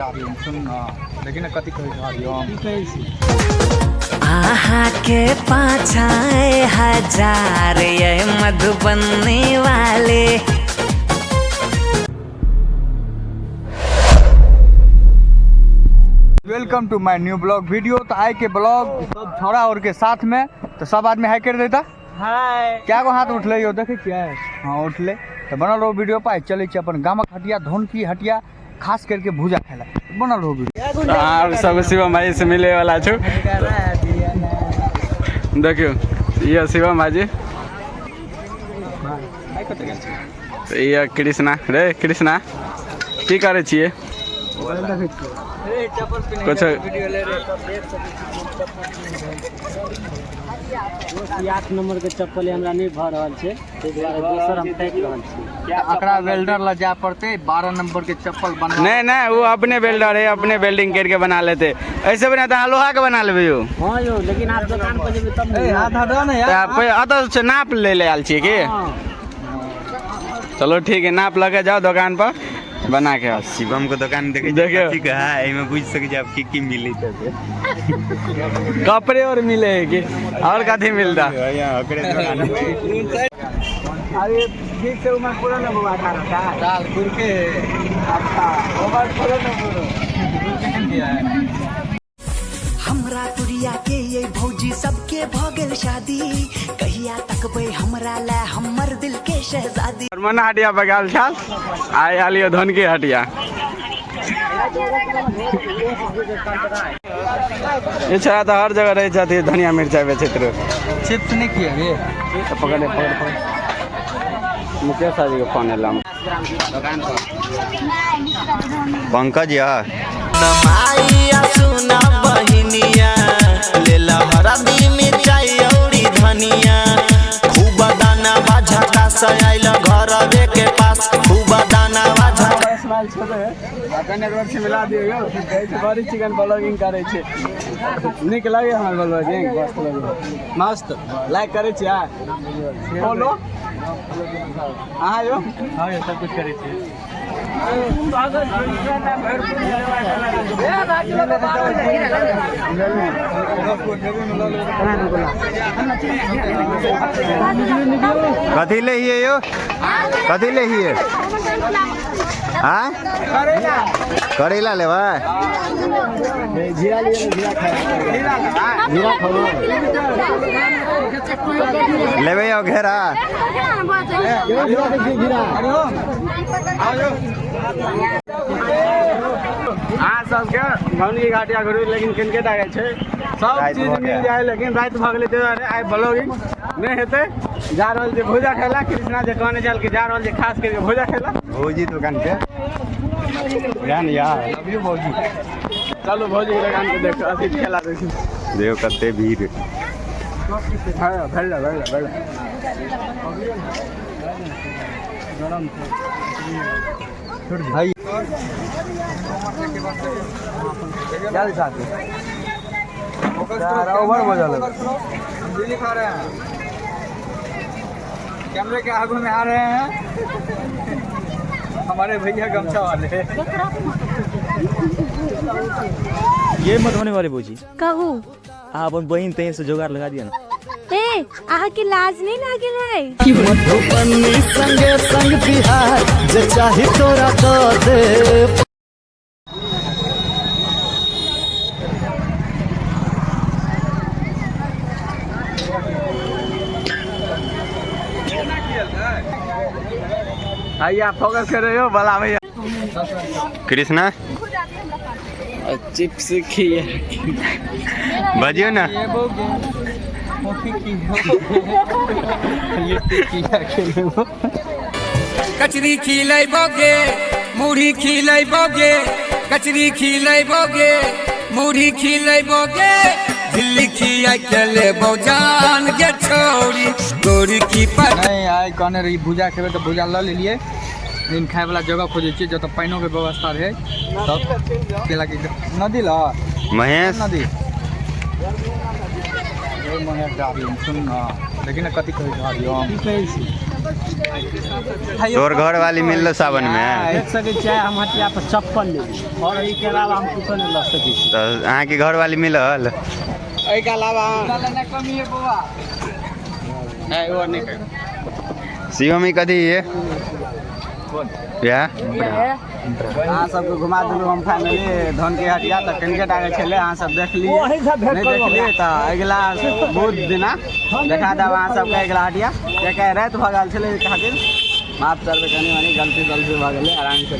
लेकिन कथी आहा के पाछाए हजार ये मधुबनी वाले। Welcome to my new blog video. तो आए के ब्लॉग सब छोड़ा और के साथ में तो सब आदमी हाई कर देता हाय क्या को हाथ उठले हो देखे क्या है। हाँ उठले तो बनल रहो वीडियो पाए चले अपन गामक हटिया धोन की हटिया खास करके भूजा खाला बनल रहो वीडियो। हाँ सब शिवम भाई से मिले वाला छु देखियो ये शिवम भाई ये कृष्णा रे कृष्णा की करे छिए कुछ 8 नंबर के चप्पल हमरा नहीं भ रहल छै तै दुआरे दोसर हम ताक रहल छी। एकरा वेल्डर ला जा पड़ते 12 नंबर के चप्पल बनवा नहीं नहीं वो अपने वेल्डर है अपने वेल्डिंग करके बना लेते ऐसे बनाता लोहा के बना लेबे यो। हां यो लेकिन आप दुकान पर जेबे तब नहीं हाथ हटा ना यार अत से नाप ले आल छी की। चलो ठीक है नाप लगे जाओ दुकान पर बना के शिवम को दुकान देखियो ठीक है एमे बुझ सके जे आप की मिली त कपड़े और मिले है कि और कथी मिलता यहां ओकरे दुकान अरे ठीक से उमा पूरा न बुआ खा रहा था दाल गुड़ के अच्छा ओवर पूरा न पूरा हमरा तुरिया के ये भौजी सबके भगल शादी कहिया तकबे हमरा ला हमर दिल के शहजादी। मना हटिया बगाल छाल आय आलियो धन के हटिया ये छड़ा तो हर जगह रही जाती धनिया मिर्चा बेचे चिप्स नहीं किए रे तो पकड़े मुकेश जी को फोन एलम दुकान पर पंकज यार माईया सुना बहिनिया लेला हरदी मिर्चाई औरी धनिया खूब दाना बाझा का सयाइल घर के पास खूब दाना बाझा स्माइल छोड़े अपन एक बार से मिला दियो यो बड़ी चिकन ब्लॉगिंग करे छे निक लगे हमर ब्लॉगिंग मस्त लगे मस्त लाइक करे छी आ फॉलो हां यो हां ये सब कुछ करे छी कथी ले हिए यो कथी ले हिए हां करेला लेबा जीरा लिए जीरा खा जीरा खाओ लेबे यो घेरा हाँ सबके भवनी घाटिया घुरू लेकिन किनके टाके छे सब चीज मिल जाए लेकिन रात भ गेले ते आइ ब्लॉगिंग नहीं हेते जा रहल जे भोजा खेला कृष्णा जे कहने चल के जा रहल जे खास करके भोजा खेला भौजी दुकान पे जान यार अभी भौजी चलो भौजी के दुकान पे देखो अभी खेला देखो कते भीड़ हां भेल गरम भाई जल्दी साथ यार ओवर मजा लगा दिल्ली खा रहे हैं कैमरे के आगू में आ रहे हैं हमारे भैया गमछा वाले। ये मधुबनी वाले भौजी कहू आप अपन बहन तय से जोगाड़ लगा दिया ना ए आहा के लाज नहीं लागे है मधुबनी संगे संग बिहार जे चाही तोरा तो दे। भैया फोकस कर रहे हो भला भैया कृष्णा चिप्स खिए बजियो ना कचरी खिलैबोगे मुढ़ी खिलैबोगे कचरी खिलैबोगे मुढ़ी खिलैबोगे दिल्ली खिया चले बौजान के छोरी गोरी की पर नहीं आए कहने रही भूजा खेबे तो भूजा ल लिए लेकिन खाए वाला जगह खोजे छी जत पाइनो के व्यवस्था रहे तब केला के नदी ला महेश नदी महेश गाड़ी सुन ना लेकिन कथी कहे गाड़ी हम की कहै छी तोर घर वाली मिल लो सावन में देख सकै छियै हम हटिया पर चप्पल लेबै और ई के अलावा हम कुछो नहीं ल सकै छी। तो अहाँ के घर वाली मिलल एहिके अलावा कमी है बउआ नहीं वो नहीं कर शिवमी कथी ये क्या अहाँ सबके घुमा देलहुँ हम फाइनली धन के हटिया तऽ कनिके टाके छलै अहाँ सब देख लिए नहीं देखलिए तऽ अगिला बहुत दिना देखा देब अहाँ सबके अगिला हटिया कियाकि राति भऽ गेल छलै खातिर माफ करबै कनि मनी गलती भऽ गेलै आराम से